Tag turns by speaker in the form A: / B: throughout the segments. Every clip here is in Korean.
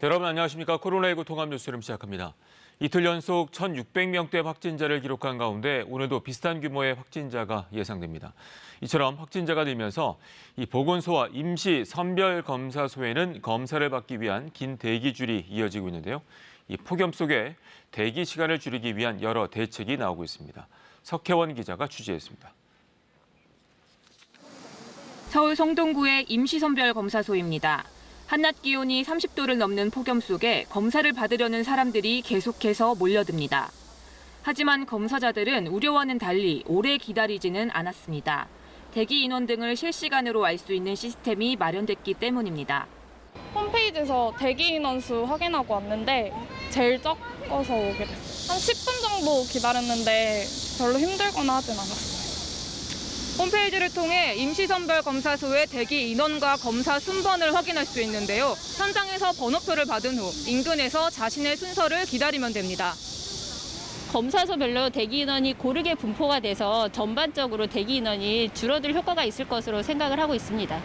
A: 여러분 안녕하십니까. 코로나19 통합뉴스룸 시작합니다. 이틀 연속 1,600명대 확진자를 기록한 가운데 오늘도 비슷한 규모의 확진자가 예상됩니다. 이처럼 확진자가 늘면서 이 보건소와 임시 선별검사소에는 검사를 받기 위한 긴 대기줄이 이어지고 있는데요. 이 폭염 속에 대기 시간을 줄이기 위한 여러 대책이 나오고 있습니다. 석혜원 기자가 취재했습니다.
B: 서울 성동구의 임시선별검사소입니다. 한낮 기온이 30도를 넘는 폭염 속에 검사를 받으려는 사람들이 계속해서 몰려듭니다. 하지만 검사자들은 우려와는 달리 오래 기다리지는 않았습니다. 대기 인원 등을 실시간으로 알 수 있는 시스템이 마련됐기 때문입니다.
C: 홈페이지에서 대기 인원 수 확인하고 왔는데 제일 적어서 오게 됐어요. 한 10분 정도 기다렸는데 별로 힘들거나 하진 않았어요.
B: 홈페이지를 통해 임시선별검사소의 대기 인원과 검사 순번을 확인할 수 있는데요. 현장에서 번호표를 받은 후 인근에서 자신의 순서를 기다리면 됩니다.
D: 검사소별로 대기 인원이 고르게 분포가 돼서 전반적으로 대기 인원이 줄어들 효과가 있을 것으로 생각을 하고 있습니다.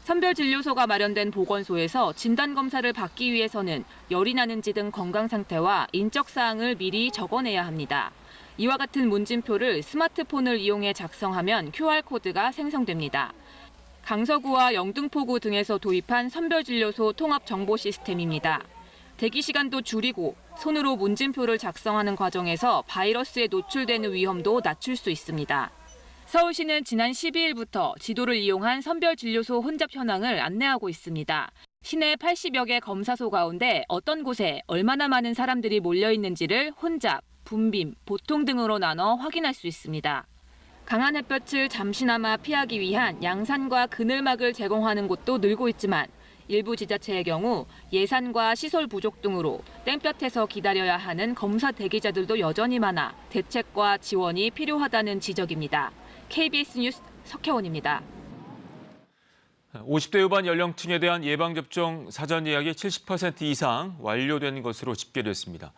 B: 선별진료소가 마련된 보건소에서 진단검사를 받기 위해서는 열이 나는지 등 건강 상태와 인적 사항을 미리 적어내야 합니다. 이와 같은 문진표를 스마트폰을 이용해 작성하면 QR코드가 생성됩니다. 강서구와 영등포구 등에서 도입한 선별진료소 통합 정보 시스템입니다. 대기 시간도 줄이고 손으로 문진표를 작성하는 과정에서 바이러스에 노출되는 위험도 낮출 수 있습니다. 서울시는 지난 12일부터 지도를 이용한 선별진료소 혼잡 현황을 안내하고 있습니다. 시내 80여 개 검사소 가운데 어떤 곳에 얼마나 많은 사람들이 몰려 있는지를 혼잡, 분빔, 보통 등으로 나눠 확인할 수 있습니다. 강한 햇볕을 잠시나마 피하기 위한 양산과 그늘막을 제공하는 곳도 늘고 있지만 일부 지자체의 경우 예산과 시설 부족 등으로 땡볕에서 기다려야 하는 검사 대기자들도 여전히 많아 대책과 지원이 필요하다는 지적입니다. KBS 뉴스 석혜원입니다.
A: 50대 후반 연령층에 대한 예방접종 사전 예약이 70% 이상 완료된 것으로 집계됐습니다.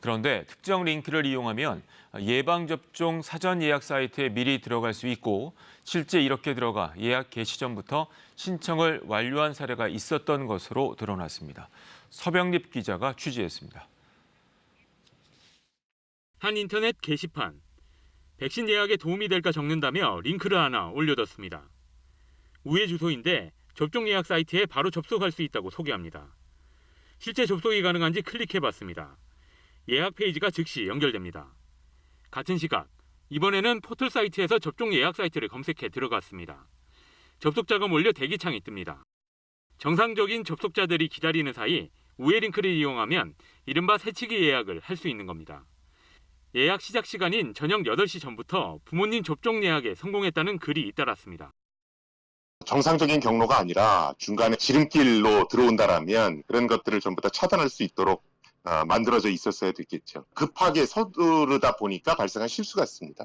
A: 그런데 특정 링크를 이용하면 예방접종 사전 예약 사이트에 미리 들어갈 수 있고 실제 이렇게 들어가 예약 개시 전부터 신청을 완료한 사례가 있었던 것으로 드러났습니다. 서병립 기자가 취재했습니다.
E: 한 인터넷 게시판. 백신 예약에 도움이 될까 적는다며 링크를 하나 올려뒀습니다. 우회 주소인데 접종 예약 사이트에 바로 접속할 수 있다고 소개합니다. 실제 접속이 가능한지 클릭해봤습니다. 예약 페이지가 즉시 연결됩니다. 같은 시각, 이번에는 포털 사이트에서 접종 예약 사이트를 검색해 들어갔습니다. 접속자가 몰려 대기창이 뜹니다. 정상적인 접속자들이 기다리는 사이 우회 링크를 이용하면 이른바 새치기 예약을 할 수 있는 겁니다. 예약 시작 시간인 저녁 8시 전부터 부모님 접종 예약에 성공했다는 글이 잇따랐습니다.
F: 정상적인 경로가 아니라 중간에 지름길로 들어온다라면 그런 것들을 전부 다 차단할 수 있도록 만들어져 있었어야 됐겠죠. 급하게 서두르다 보니까 발생한 실수 같습니다.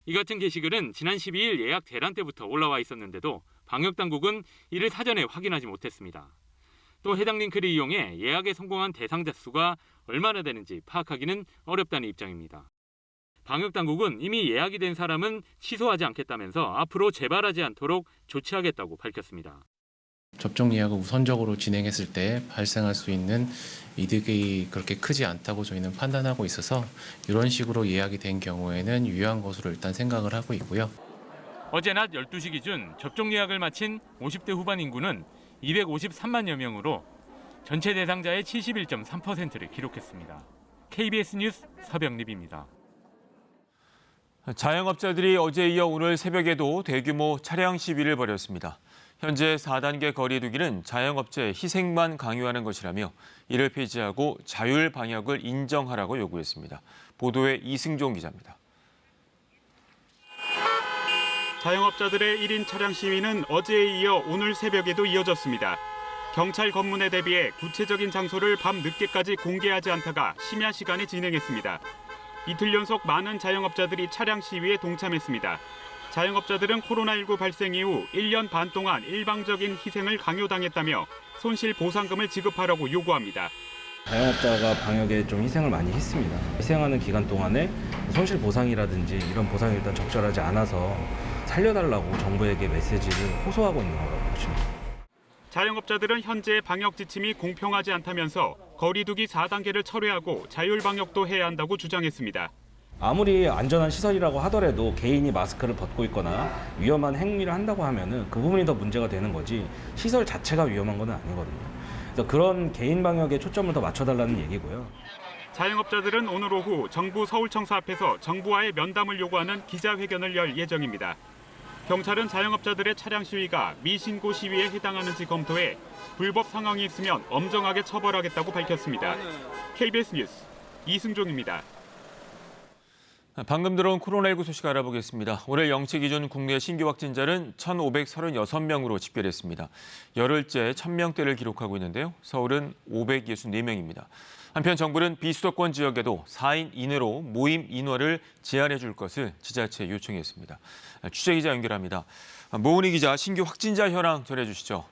E: 이 같은 게시글은 지난 12일 예약 대란 때부터 올라와 있었는데도 방역당국은 이를 사전에 확인하지 못했습니다. 또 해당 링크를 이용해 예약에 성공한 대상자 수가 얼마나 되는지 파악하기는 어렵다는 입장입니다. 방역당국은 이미 예약이 된 사람은 취소하지 않겠다면서 앞으로 재발하지 않도록 조치하겠다고 밝혔습니다.
G: 접종 예약을 우선적으로 진행했을 때 발생할 수 있는 이득이 그렇게 크지 않다고 저희는 판단하고 있어서 이런 식으로 예약이 된 경우에는 유효한 것으로 일단 생각을 하고 있고요.
E: 어제 낮 12시 기준 접종 예약을 마친 50대 후반 인구는 253만여 명으로 전체 대상자의 71.3%를 기록했습니다. KBS 뉴스 서병립입니다.
A: 자영업자들이 어제 이어 오늘 새벽에도 대규모 차량 시위를 벌였습니다. 현재 4단계 거리 두기는 자영업자의 희생만 강요하는 것이라며 이를 폐지하고 자율 방역을 인정하라고 요구했습니다. 보도에 이승종 기자입니다.
H: 자영업자들의 1인 차량 시위는 어제에 이어 오늘 새벽에도 이어졌습니다. 경찰 검문에 대비해 구체적인 장소를 밤 늦게까지 공개하지 않다가 심야 시간에 진행했습니다. 이틀 연속 많은 자영업자들이 차량 시위에 동참했습니다. 자영업자들은 코로나19 발생 이후 1년 반 동안 일방적인 희생을 강요당했다며 손실 보상금을 지급하라고 요구합니다.
I: 자영업자가 방역에 좀 희생을 많이 했습니다. 희생하는 기간 동안에 손실 보상이라든지 이런 보상이 일단 적절하지 않아서 살려달라고 정부에게 메시지를 호소하고 있는 거라고 보시면 됩니다.
H: 자영업자들은 현재의 방역 지침이 공평하지 않다면서 거리두기 4단계를 철회하고 자율방역도 해야 한다고 주장했습니다.
I: 아무리 안전한 시설이라고 하더라도 개인이 마스크를 벗고 있거나 위험한 행위를 한다고 하면은 그 부분이 더 문제가 되는 거지 시설 자체가 위험한 건 아니거든요. 그래서 그런 개인 방역에 초점을 더 맞춰달라는 얘기고요.
H: 자영업자들은 오늘 오후 정부 서울청사 앞에서 정부와의 면담을 요구하는 기자회견을 열 예정입니다. 경찰은 자영업자들의 차량 시위가 미신고 시위에 해당하는지 검토해 불법 상황이 있으면 엄정하게 처벌하겠다고 밝혔습니다. KBS 뉴스 이승종입니다.
A: 방금 들어온 코로나19 소식 알아보겠습니다. 오늘 0시 기준 국내 신규 확진자는 1,536명으로 집계됐습니다. 열흘째 1,000명대를 기록하고 있는데요. 서울은 564명입니다. 한편 정부는 비수도권 지역에도 4인 이내로 모임 인원을 제한해 줄 것을 지자체에 요청했습니다. 취재기자 연결합니다. 모은희 기자, 신규 확진자 현황 전해주시죠.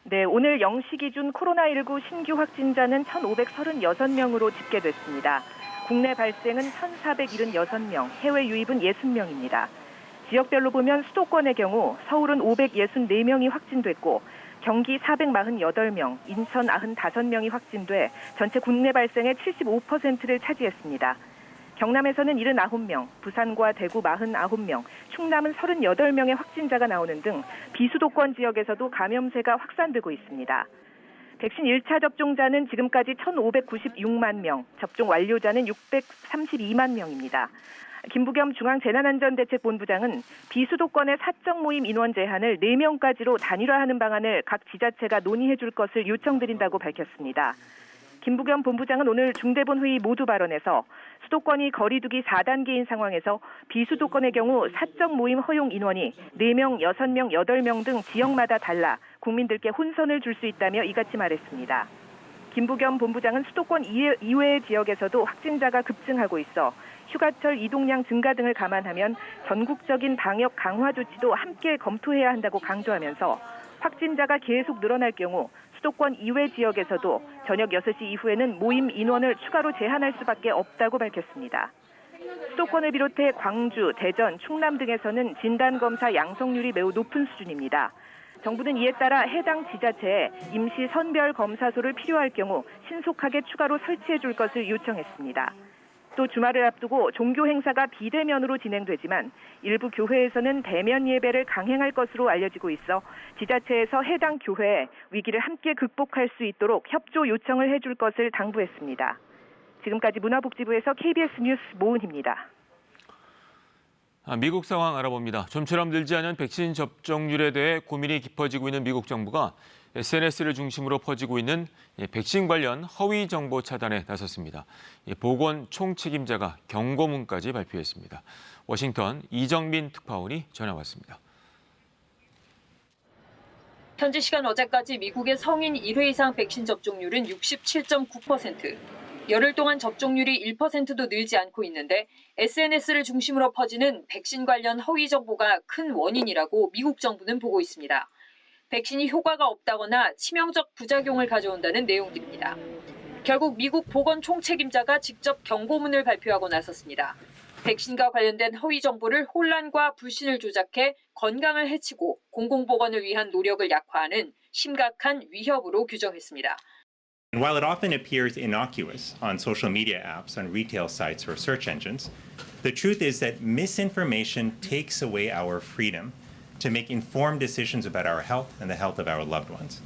J: 네, 오늘 0시 기준 코로나19 신규 확진자는 1,536명으로 집계됐습니다. 국내 발생은 1,476명, 해외 유입은 60명입니다. 지역별로 보면 수도권의 경우 서울은 564명이 확진됐고 경기 448명, 인천 95명이 확진돼 전체 국내 발생의 75%를 차지했습니다. 경남에서는 79명, 부산과 대구 49명, 충남은 38명의 확진자가 나오는 등 비수도권 지역에서도 감염세가 확산되고 있습니다. 백신 1차 접종자는 지금까지 1,596만 명, 접종 완료자는 632만 명입니다. 김부겸 중앙재난안전대책본부장은 비수도권의 사적 모임 인원 제한을 4명까지로 단일화하는 방안을 각 지자체가 논의해 줄 것을 요청드린다고 밝혔습니다. 김부겸 본부장은 오늘 중대본 회의 모두 발언에서 수도권이 거리두기 4단계인 상황에서 비수도권의 경우 사적 모임 허용 인원이 4명, 6명, 8명 등 지역마다 달라 국민들께 혼선을 줄 수 있다며 이같이 말했습니다. 김부겸 본부장은 수도권 이외의 지역에서도 확진자가 급증하고 있어 휴가철 이동량 증가 등을 감안하면 전국적인 방역 강화 조치도 함께 검토해야 한다고 강조하면서 확진자가 계속 늘어날 경우 수도권 이외 지역에서도 저녁 6시 이후에는 모임 인원을 추가로 제한할 수밖에 없다고 밝혔습니다. 수도권을 비롯해 광주, 대전, 충남 등에서는 진단검사 양성률이 매우 높은 수준입니다. 정부는 이에 따라 해당 지자체에 임시 선별 검사소를 필요할 경우 신속하게 추가로 설치해 줄 것을 요청했습니다. 또 주말을 앞두고 종교 행사가 비대면으로 진행되지만 일부 교회에서는 대면 예배를 강행할 것으로 알려지고 있어 지자체에서 해당 교회에 위기를 함께 극복할 수 있도록 협조 요청을 해줄 것을 당부했습니다. 지금까지 문화복지부에서 KBS 뉴스 모은희입니다.
A: 미국 상황 알아봅니다. 좀처럼 늘지 않은 백신 접종률에 대해 고민이 깊어지고 있는 미국 정부가 SNS를 중심으로 퍼지고 있는 백신 관련 허위 정보 차단에 나섰습니다. 보건 총책임자가 경고문까지 발표했습니다. 워싱턴 이정민 특파원이 전해왔습니다.
B: 현지 시간 어제까지 미국의 성인 1회 이상 백신 접종률은 67.9%. 열흘 동안 접종률이 1%도 늘지 않고 있는데 SNS를 중심으로 퍼지는 백신 관련 허위 정보가 큰 원인이라고 미국 정부는 보고 있습니다. 백신이 효과가 없다거나 치명적 부작용을 가져온다는 내용들입니다. 결국 미국 보건 총책임자가 직접 경고문을 발표하고 나섰습니다. 백신과 관련된 허위 정보를 혼란과 불신을 조작해 건강을 해치고 공공보건을 위한 노력을 약화하는 심각한 위협으로 규정했습니다.
K: And while it often appears innocuous on social media apps, on retail sites or search engines, the truth is that misinformation takes away our freedom to make informed decisions about our health and the health of our loved ones.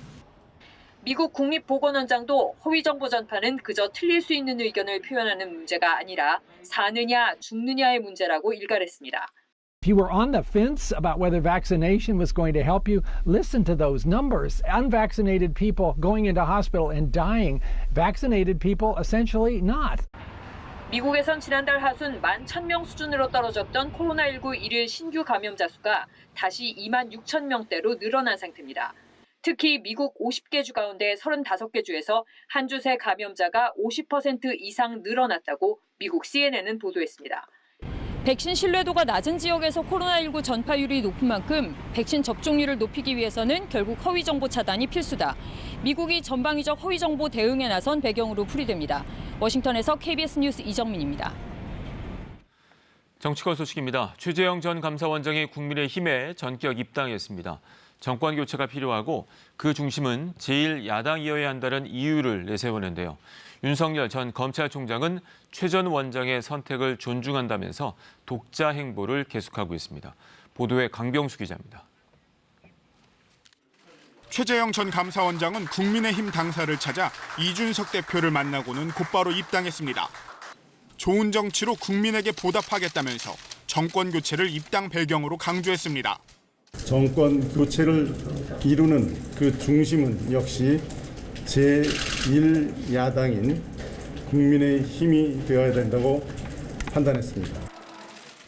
B: 미국 국립보건원장도 허위 정보 전파는 그저 틀릴 수 있는 의견을 표현하는 문제가 아니라 사느냐 죽느냐의 문제라고 일갈했습니다.
L: If you were on the fence about whether vaccination was going to help you, listen to those numbers. Unvaccinated people going into hospital and dying, vaccinated people essentially not.
B: 미국에선 지난달 하순 11,000명 수준으로 떨어졌던 코로나19 일일 신규 감염자 수가 다시 26,000명대로 늘어난 상태입니다. 특히 미국 50개 주 가운데 35개 주에서 한 주 새 감염자가 50% 이상 늘어났다고 미국 CNN은 보도했습니다. 백신 신뢰도가 낮은 지역에서 코로나19 전파율이 높은 만큼 백신 접종률을 높이기 위해서는 결국 허위 정보 차단이 필수다. 미국이 전방위적 허위 정보 대응에 나선 배경으로 풀이됩니다. 워싱턴에서 KBS 뉴스 이정민입니다.
A: 정치권 소식입니다. 최재형 전 감사원장이 국민의힘에 전격 입당했습니다. 정권 교체가 필요하고 그 중심은 제1야당이어야 한다는 이유를 내세우는데요. 윤석열 전 검찰총장은 최 전 원장의 선택을 존중한다면서 독자 행보를 계속하고 있습니다. 보도에 강병수 기자입니다.
M: 최재형 전 감사원장은 국민의힘 당사를 찾아 이준석 대표를 만나고는 곧바로 입당했습니다. 좋은 정치로 국민에게 보답하겠다면서 정권 교체를 입당 배경으로 강조했습니다.
N: 정권 교체를 이루는 그 중심은 역시 제1야당인 국민의힘이 되어야 된다고 판단했습니다.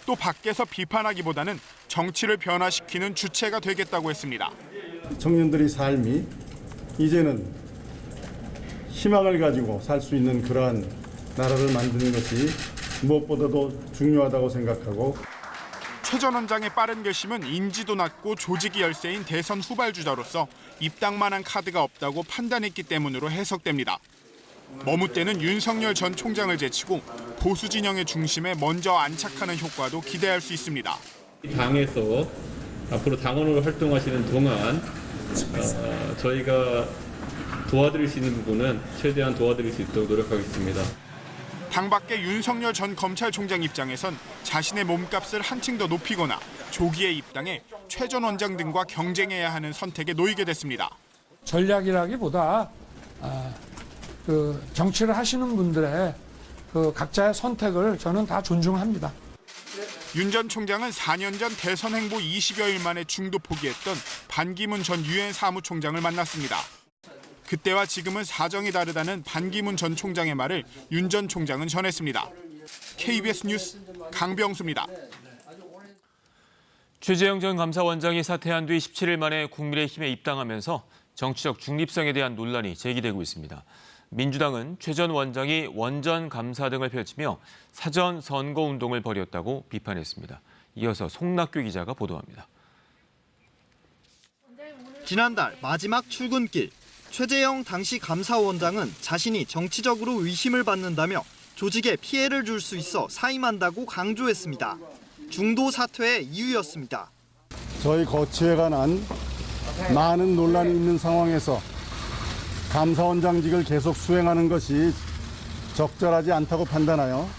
M: 또 밖에서 비판하기보다는 정치를 변화시키는 주체가 되겠다고 했습니다.
N: 청년들의 삶이 이제는 희망을 가지고 살 수 있는 그러한 나라를 만드는 것이 무엇보다도 중요하다고 생각하고,
M: 최 전 원장의 빠른 결심은 인지도 낮고 조직이 열세인 대선 후발주자로서 입당만한 카드가 없다고 판단했기 때문으로 해석됩니다. 머뭇대는 윤석열 전 총장을 제치고 보수 진영의 중심에 먼저 안착하는 효과도 기대할 수 있습니다.
O: 당에서 앞으로 당원으로 활동하시는 동안 저희가 도와드릴 수 있는 부분은 최대한 도와드릴 수 있도록 노력하겠습니다.
M: 당 밖의 윤석열 전 검찰총장 입장에선 자신의 몸값을 한층 더 높이거나 조기에 입당해 최 전 원장 등과 경쟁해야 하는 선택에 놓이게 됐습니다.
L: 전략이라기보다 정치를 하시는 분들의 각자의 선택을 저는 다 존중합니다.
M: 윤 전 총장은 4년 전 대선 행보 20여일 만에 중도 포기했던 반기문 전 유엔 사무총장을 만났습니다. 그때와 지금은 사정이 다르다는 반기문 전 총장의 말을 윤 전 총장은 전했습니다. KBS 뉴스 강병수입니다.
A: 최재형 전 감사원장이 사퇴한 뒤 17일 만에 국민의힘에 입당하면서 정치적 중립성에 대한 논란이 제기되고 있습니다. 민주당은 최 전 원장이 원전 감사 등을 펼치며 사전 선거운동을 벌였다고 비판했습니다. 이어서 송낙규 기자가 보도합니다.
P: 지난달 마지막 출근길, 최재형 당시 감사원장은 자신이 정치적으로 의심을 받는다며 조직에 피해를 줄 수 있어 사임한다고 강조했습니다. 중도 사퇴의 이유였습니다.
N: 저희 거취에 관한 많은 논란이 있는 상황에서 감사원장직을 계속 수행하는 것이 적절하지 않다고 판단하여,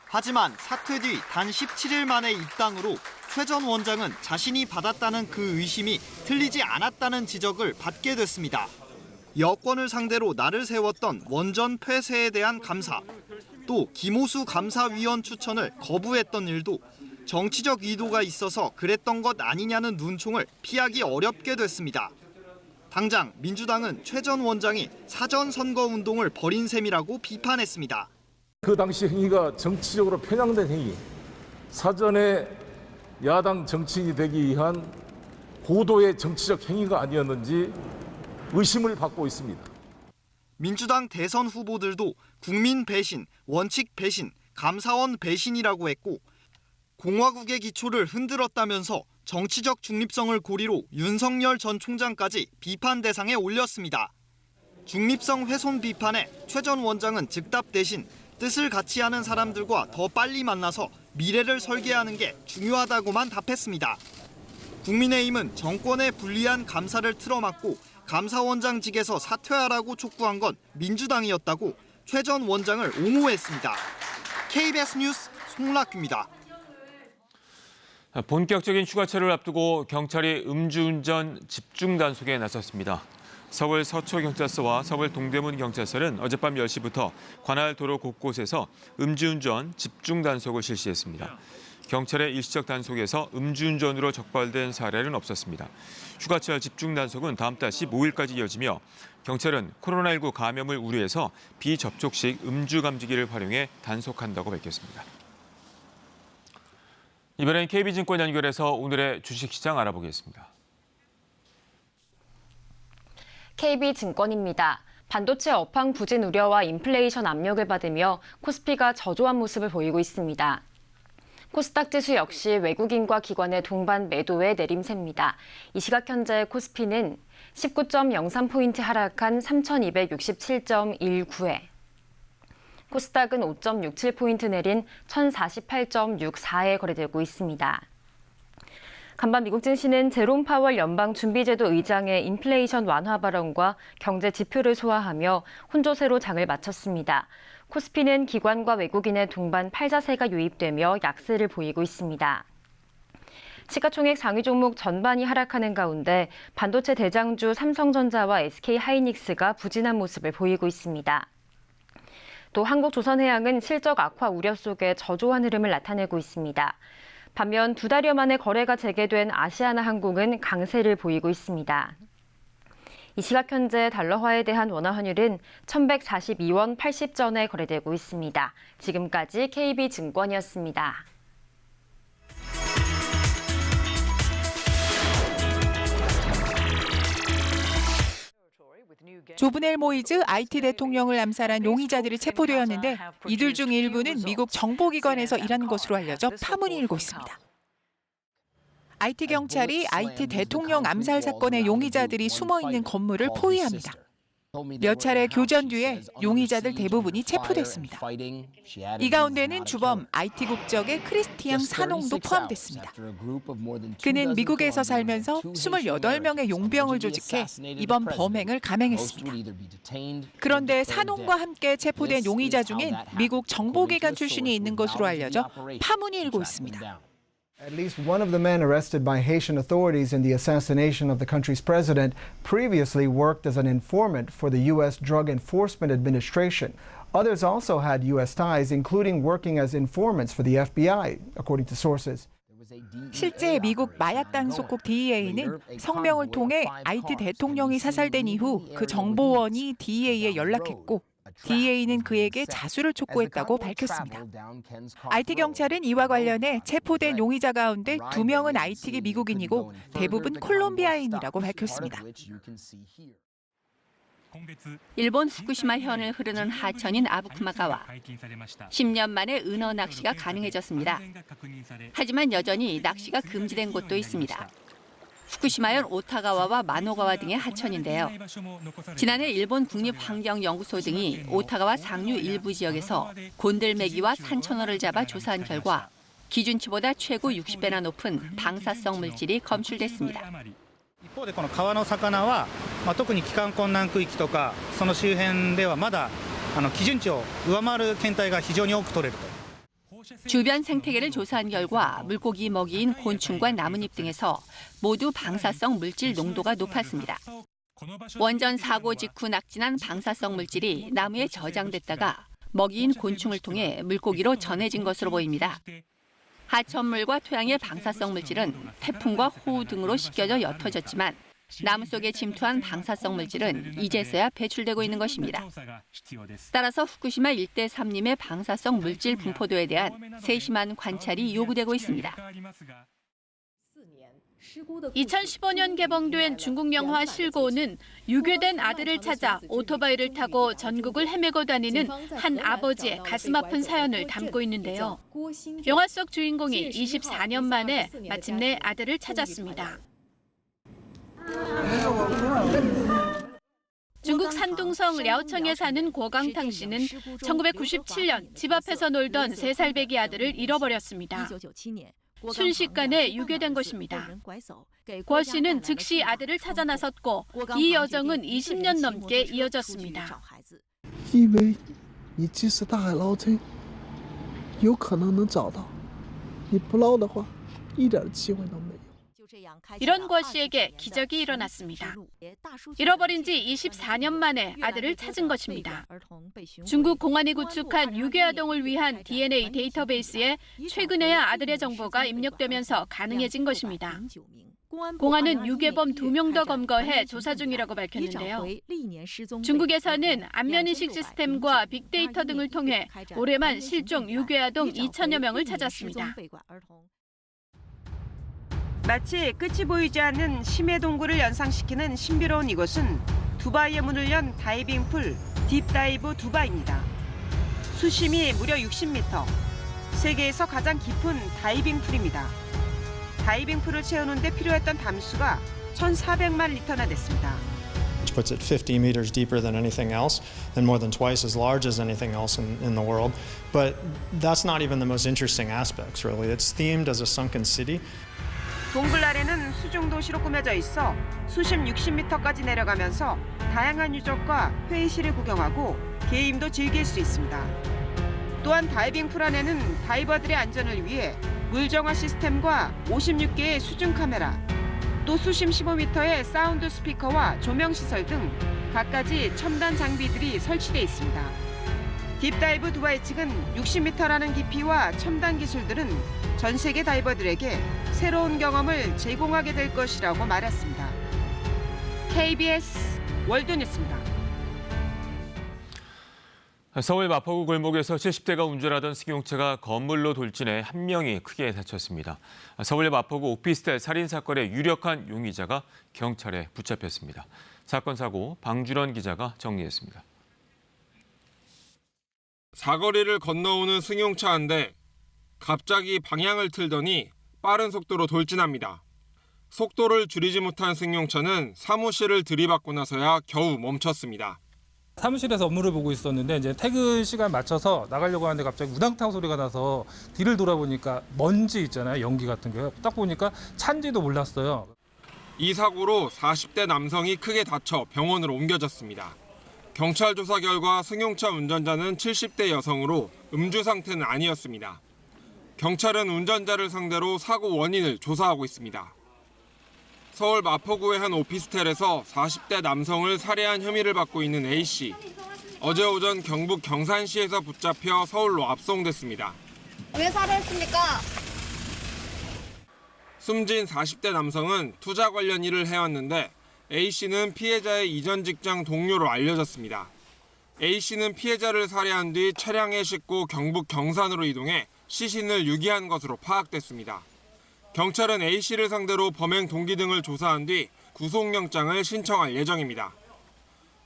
P: 하지만 사퇴 뒤 단 17일 만의 입당으로 최 전 원장은 자신이 받았다는 그 의심이 틀리지 않았다는 지적을 받게 됐습니다. 여권을 상대로 날을 세웠던 원전 폐쇄에 대한 감사, 또 김오수 감사위원 추천을 거부했던 일도 정치적 의도가 있어서 그랬던 것 아니냐는 눈총을 피하기 어렵게 됐습니다. 당장 민주당은 최 전 원장이 사전 선거 운동을 벌인 셈이라고 비판했습니다.
Q: 그 당시 행위가 정치적으로 편향된 행위, 사전에 야당 정치인이 되기 위한 고도의 정치적 행위가 아니었는지 의심을 받고 있습니다.
P: 민주당 대선 후보들도 국민 배신, 원칙 배신, 감사원 배신이라고 했고, 공화국의 기초를 흔들었다면서 정치적 중립성을 고리로 윤석열 전 총장까지 비판 대상에 올렸습니다. 중립성 훼손 비판에 최 전 원장은 즉답 대신 뜻을 같이 하는 사람들과 더 빨리 만나서 미래를 설계하는 게 중요하다고만 답했습니다. 국민의힘은 정권에 불리한 감사를 틀어막고 감사원장직에서 사퇴하라고 촉구한 건 민주당이었다고 최 전 원장을 옹호했습니다. KBS 뉴스 송낙규입니다.
A: 본격적인 휴가철을 앞두고 경찰이 음주운전 집중 단속에 나섰습니다. 서울 서초경찰서와 서울 동대문경찰서는 어젯밤 10시부터 관할 도로 곳곳에서 음주운전 집중 단속을 실시했습니다. 경찰의 일시적 단속에서 음주운전으로 적발된 사례는 없었습니다. 휴가철 집중 단속은 다음 달 15일까지 이어지며 경찰은 코로나19 감염을 우려해서 비접촉식 음주 감지기를 활용해 단속한다고 밝혔습니다. 이번엔 KB증권 연결해서 오늘의 주식시장 알아보겠습니다.
R: KB증권입니다. 반도체 업황 부진 우려와 인플레이션 압력을 받으며 코스피가 저조한 모습을 보이고 있습니다. 코스닥 지수 역시 외국인과 기관의 동반 매도의 내림세입니다. 이 시각 현재 코스피는 19.03포인트 하락한 3,267.19에 코스닥은 5.67포인트 내린 1,048.64에 거래되고 있습니다. 간밤 미국 증시는 제롬 파월 연방준비제도 의장의 인플레이션 완화 발언과 경제 지표를 소화하며 혼조세로 장을 마쳤습니다. 코스피는 기관과 외국인의 동반 팔자세가 유입되며 약세를 보이고 있습니다. 시가총액 상위 종목 전반이 하락하는 가운데 반도체 대장주 삼성전자와 SK하이닉스가 부진한 모습을 보이고 있습니다. 또 한국조선해양은 실적 악화 우려 속에 저조한 흐름을 나타내고 있습니다. 반면 2달여 만에 거래가 재개된 아시아나항공은 강세를 보이고 있습니다. 이 시각 현재 달러화에 대한 원화 환율은 1,142원 80전에 거래되고 있습니다. 지금까지 KB증권이었습니다.
S: 조브넬 모이즈 IT 대통령을 암살한 용의자들이 체포되었는데 이들 중 일부는 미국 정보기관에서 일하는 것으로 알려져 파문이 일고 있습니다. IT 경찰이 IT 대통령 암살 사건의 용의자들이 숨어있는 건물을 포위합니다. 몇 차례 교전 뒤에 용의자들 대부분이 체포됐습니다. 이 가운데는 주범 IT 국적의 크리스티앙 사농도 포함됐습니다. 그는 미국에서 살면서 28명의 용병을 조직해 이번 범행을 감행했습니다. 그런데 사농과 함께 체포된 용의자 중엔 미국 정보기관 출신이 있는 것으로 알려져 파문이 일고 있습니다.
T: At least one of the men arrested by Haitian authorities in the assassination of the country's president previously worked as an informant for the U.S. Drug Enforcement Administration. Others also had U.S. ties, including working as informants for the FBI, according to sources.
S: 실제 미국 마약 단속국 DEA는 성명을 통해 IT 대통령이 사살된 이후 그 정보원이 DEA에 연락했고 DEA는 그에게 자수를 촉구했다고 밝혔습니다. IT 경찰은 이와 관련해 체포된 용의자 가운데 2명은 IT계 미국인이고 대부분 콜롬비아인이라고 밝혔습니다.
U: 일본 후쿠시마 현을 흐르는 하천인 아부쿠마가와 10년 만에 은어 낚시가 가능해졌습니다. 하지만 여전히 낚시가 금지된 곳도 있습니다. 후쿠시마현 오타가와와 마노가와 등의 하천인데요. 지난해 일본 국립환경연구소 등이 오타가와 상류 일부 지역에서 곤들메기와 산천어를 잡아 조사한 결과 기준치보다 최고 60배나 높은 방사성 물질이 검출됐습니다.
V: 一方でこの川の魚は特に帰還困難区域とかその周辺ではまだ基準値を上回る検体が非常に多く取れると。
U: 주변 생태계를 조사한 결과 물고기 먹이인 곤충과 나뭇잎 등에서 모두 방사성 물질 농도가 높았습니다. 원전 사고 직후 낙진한 방사성 물질이 나무에 저장됐다가 먹이인 곤충을 통해 물고기로 전해진 것으로 보입니다. 하천물과 토양의 방사성 물질은 태풍과 호우 등으로 씻겨져 옅어졌지만 나무 속에 침투한 방사성 물질은 이제서야 배출되고 있는 것입니다. 따라서 후쿠시마 일대 산림의 방사성 물질 분포도에 대한 세심한 관찰이 요구되고 있습니다.
W: 2015년 개봉된 중국 영화 실고는 유괴된 아들을 찾아 오토바이를 타고 전국을 헤매고 다니는 한 아버지의 가슴 아픈 사연을 담고 있는데요. 영화 속 주인공이 24년 만에 마침내 아들을 찾았습니다. 중국 산둥성 랴오청에 사는 고강탕 씨는 1997년 집 앞에서 놀던 3살배기 아들을 잃어버렸습니다. 순식간에 유괴된 것입니다. 고 씨는 즉시 아들을 찾아 나섰고 이 여정은 20년 넘게 이어졌습니다.
X: 以为你即使大海捞针，有可能能找到，你不捞的话，一点机会都没有。
W: 이런 고 씨에게 기적이 일어났습니다. 잃어버린 지 24년 만에 아들을 찾은 것입니다. 중국 공안이 구축한 유괴 아동을 위한 DNA 데이터베이스에 최근에야 아들의 정보가 입력되면서 가능해진 것입니다. 공안은 유괴범 2명 더 검거해 조사 중이라고 밝혔는데요. 중국에서는 안면인식 시스템과 빅데이터 등을 통해 올해만 실종 유괴 아동 2천여 명을 찾았습니다.
Y: 마치 끝이 보이지 않는 심해 동굴을 연상시키는 신비로운 이곳은 두바이의 문을 연 다이빙풀 딥다이브 두바이입니다. 수심이 무려 60m, 세계에서 가장 깊은 다이빙풀입니다. 다이빙풀을 채우는 데 필요했던 담수가 1,400만 리터나 됐습니다.
Z: Which puts it 50 meters deeper than anything else and more than twice as large as anything else in the world. But that's not even the most interesting aspects, really. It's themed as a sunken city.
Y: 동굴 아래는 수중 도시로 꾸며져 있어 수심 60m까지 내려가면서 다양한 유적과 회의실을 구경하고 게임도 즐길 수 있습니다. 또한 다이빙 풀 안에는 다이버들의 안전을 위해 물정화 시스템과 56개의 수중 카메라, 또 수심 15m의 사운드 스피커와 조명 시설 등 갖가지 첨단 장비들이 설치돼 있습니다. 딥다이브 두바이 측은 60m라는 깊이와 첨단 기술들은 전 세계 다이버들에게 새로운 경험을 제공하게 될 것이라고 말했습니다. KBS 월드뉴스입니다.
A: 서울 마포구 골목에서 70대가 운전하던 승용차가 건물로 돌진해 한 명이 크게 다쳤습니다. 서울 마포구 오피스텔 살인 사건의 유력한 용의자가 경찰에 붙잡혔습니다. 사건 사고 방준원 기자가 정리했습니다.
C: 사거리를 건너오는 승용차 한 대, 갑자기 방향을 틀더니 빠른 속도로 돌진합니다. 속도를 줄이지 못한 승용차는 사무실을 들이받고 나서야 겨우 멈췄습니다.
D: 사무실에서 업무를 보고 있었는데 이제 퇴근 시간 맞춰서 나가려고 하는데 갑자기 우당탕 소리가 나서 뒤를 돌아보니까 먼지 있잖아요. 연기 같은 게. 딱 보니까 차인지도 몰랐어요.
C: 이 사고로 40대 남성이 크게 다쳐 병원으로 옮겨졌습니다. 경찰 조사 결과 승용차 운전자는 70대 여성으로 음주 상태는 아니었습니다. 경찰은 운전자를 상대로 사고 원인을 조사하고 있습니다. 서울 마포구의 한 오피스텔에서 40대 남성을 살해한 혐의를 받고 있는 A씨. 어제 오전 경북 경산시에서 붙잡혀 서울로 압송됐습니다.
E: 왜 살해했습니까?
C: 숨진 40대 남성은 투자 관련 일을 해왔는데 A씨는 피해자의 이전 직장 동료로 알려졌습니다. A씨는 피해자를 살해한 뒤 차량에 싣고 경북 경산으로 이동해 시신을 유기한 것으로 파악됐습니다. 경찰은 A씨를 상대로 범행 동기 등을 조사한 뒤 구속영장을 신청할 예정입니다.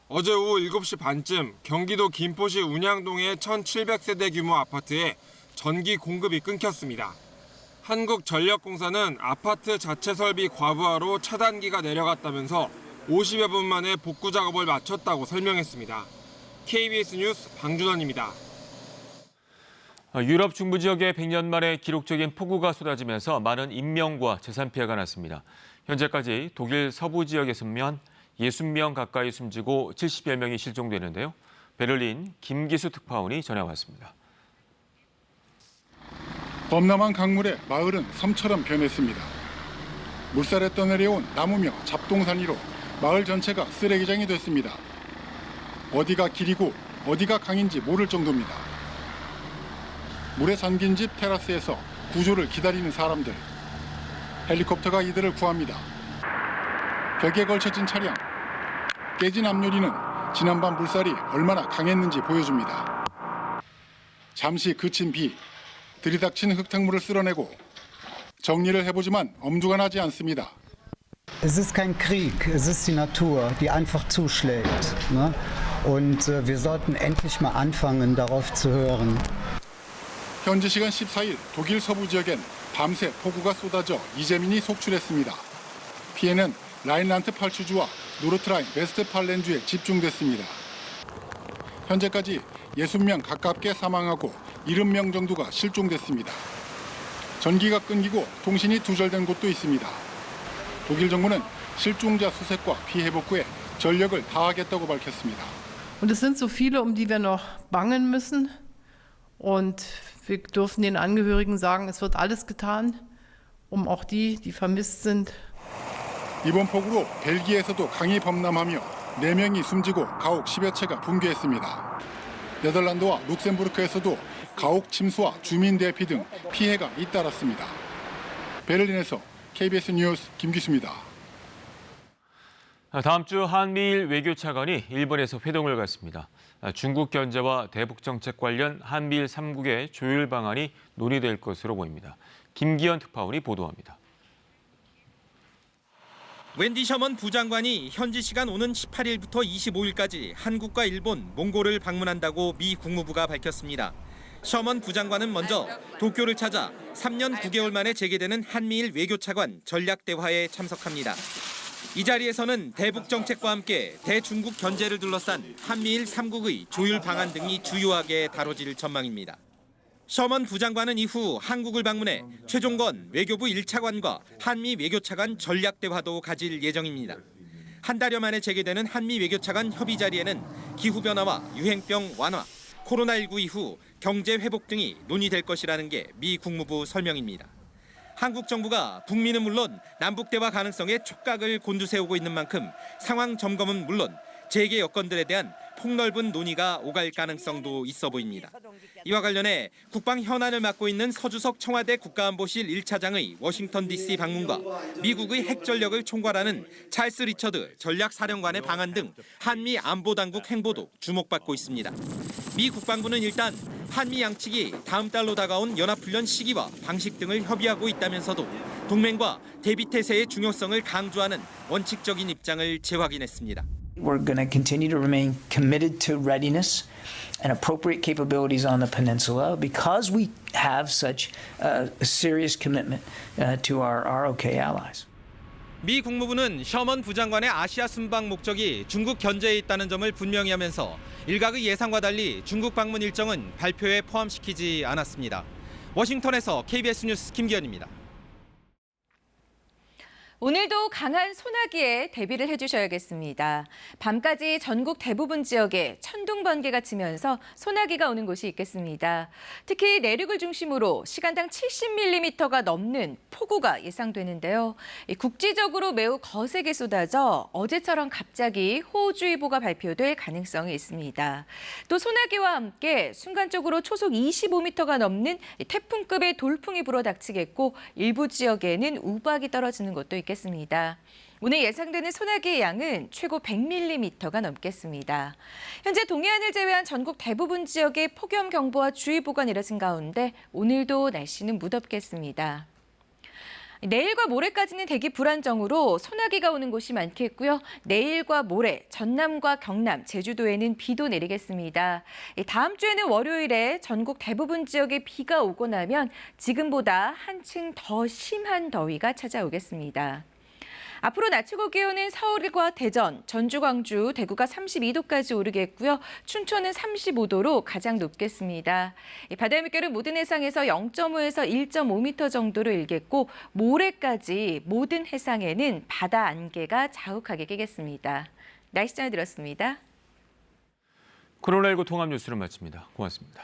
C: 어제 오후 7시 반쯤 경기도 김포시 운양동의 1,700세대 규모 아파트에 전기 공급이 끊겼습니다. 한국전력공사는 아파트 자체 설비 과부하로 차단기가 내려갔다면서 50여 분 만에 복구 작업을 마쳤다고 설명했습니다. KBS 뉴스 방준원입니다.
A: 유럽 중부 지역에 100년 만에 기록적인 폭우가 쏟아지면서 많은 인명과 재산 피해가 났습니다. 현재까지 독일 서부 지역에서만 60명 가까이 숨지고 70여 명이 실종되는데요. 베를린 김기수 특파원이 전해왔습니다.
N: 범람한 강물에 마을은 섬처럼 변했습니다. 물살에 떠내려온 나무며 잡동사니로 마을 전체가 쓰레기장이 됐습니다. 어디가 길이고 어디가 강인지 모를 정도입니다. 물에 잠긴 집 테라스에서 구조를 기다리는 사람들. 헬리콥터가 이들을 구합니다. 벽에 걸쳐진 차량. 깨진 앞유리는 지난밤 물살이 얼마나 강했는지 보여줍니다. 잠시 그친 비. 들이닥친 흙탕물을 쓸어내고 정리를 해보지만 엄두가 나지 않습니다.
F: Es ist kein Krieg, es ist die Natur, die einfach zuschlägt. Und wir sollten endlich mal anfangen, darauf zu hören.
N: 현지 시간 14일 독일 서부 지역엔 밤새 폭우가 쏟아져 이재민이 속출했습니다. 피해는 라인란트팔츠주와 노르트라인 웨스트팔렌주에 집중됐습니다. 현재까지 60명 가깝게 사망하고 70명 정도가 실종됐습니다. 전기가 끊기고 통신이 두절된 곳도 있습니다. 독일 정부는 실종자 수색과 피해 복구에 전력을 다하겠다고 밝혔습니다.
G: Und es sind so viele, um die wir noch bangen müssen. Und wir dürfen den Angehörigen sagen, es wird alles getan, um auch die vermisst sind.
N: 이번 폭우로 벨기에에서도 강이 범람하며 4명이 숨지고 가옥 10여 채가 붕괴했습니다. 네덜란드와 룩셈부르크에서도 가옥 침수와 주민 대피 등 피해가 잇따랐습니다. 베를린에서 KBS 뉴스 김기수입니다.
A: 다음 주 한미일 외교차관이 일본에서 회동을 갖습니다. 중국 견제와 대북 정책 관련 한미일 3국의 조율 방안이 논의될 것으로 보입니다. 김기현 특파원이 보도합니다.
I: 웬디 셔먼 부장관이 현지 시간 오는 18일부터 25일까지 한국과 일본, 몽골을 방문한다고 미 국무부가 밝혔습니다. 셔먼 부장관은 먼저 도쿄를 찾아 3년 9개월 만에 재개되는 한미일 외교차관 전략대화에 참석합니다. 이 자리에서는 대북 정책과 함께 대중국 견제를 둘러싼 한미일 3국의 조율 방안 등이 주요하게 다뤄질 전망입니다. 셔먼 부장관은 이후 한국을 방문해 최종건 외교부 1차관과 한미 외교차 간 전략 대화도 가질 예정입니다. 한 달여 만에 재개되는 한미 외교차 간 협의 자리에는 기후변화와 유행병 완화, 코로나19 이후 경제 회복 등이 논의될 것이라는 게 미 국무부 설명입니다. 한국 정부가 북미는 물론 남북 대화 가능성에 촉각을 곤두세우고 있는 만큼 상황 점검은 물론 재개 여건들에 대한 폭넓은 논의가 오갈 가능성도 있어 보입니다. 이와 관련해 국방 현안을 맡고 있는 서주석 청와대 국가안보실 1차장의 워싱턴 DC 방문과 미국의 핵 전력을 총괄하는 찰스 리처드 전략사령관의 방한 등 한미 안보당국 행보도 주목받고 있습니다. 미 국방부는 일단 한미 양측이 다음 달로 다가온 연합훈련 시기와 방식 등을 협의하고 있다면서도 동맹과 대비태세의 중요성을 강조하는 원칙적인 입장을 재확인했습니다.
B: We're going to continue to remain committed to readiness and appropriate capabilities on the peninsula because we have such a serious commitment to our ROK allies.
I: 미 국무부는 셔먼 부장관의 아시아 순방 목적이 중국 견제에 있다는 점을 분명히 하면서 일각의 예상과 달리 중국 방문 일정은 발표에 포함시키지 않았습니다. 워싱턴에서 KBS 뉴스 김기현입니다.
H: 오늘도 강한 소나기에 대비를 해주셔야겠습니다. 밤까지 전국 대부분 지역에 천둥 번개가 치면서 소나기가 오는 곳이 있겠습니다. 특히 내륙을 중심으로 시간당 70mm가 넘는 폭우가 예상되는데요. 국지적으로 매우 거세게 쏟아져 어제처럼 갑자기 호우주의보가 발표될 가능성이 있습니다. 또 소나기와 함께 순간적으로 초속 25m가 넘는 태풍급의 돌풍이 불어닥치겠고 일부 지역에는 우박이 떨어지는 곳도 있겠습니다. 오늘 예상되는 소나기의 양은 최고 100mm가 넘겠습니다. 현재 동해안을 제외한 전국 대부분 지역에 폭염경보와 주의보가 내려진 가운데 오늘도 날씨는 무덥겠습니다. 내일과 모레까지는 대기 불안정으로 소나기가 오는 곳이 많겠고요. 내일과 모레 전남과 경남, 제주도에는 비도 내리겠습니다. 다음 주에는 월요일에 전국 대부분 지역에 비가 오고 나면 지금보다 한층 더 심한 더위가 찾아오겠습니다. 앞으로 낮 최고 기온은 서울과 대전, 전주, 광주, 대구가 32도까지 오르겠고요. 춘천은 35도로 가장 높겠습니다. 바다의 물결은 모든 해상에서 0.5에서 1.5m 정도로 일겠고 모레까지 모든 해상에는 바다 안개가 자욱하게 끼겠습니다. 날씨 전해드렸습니다.
A: 코로나19 통합 뉴스를 마칩니다. 고맙습니다.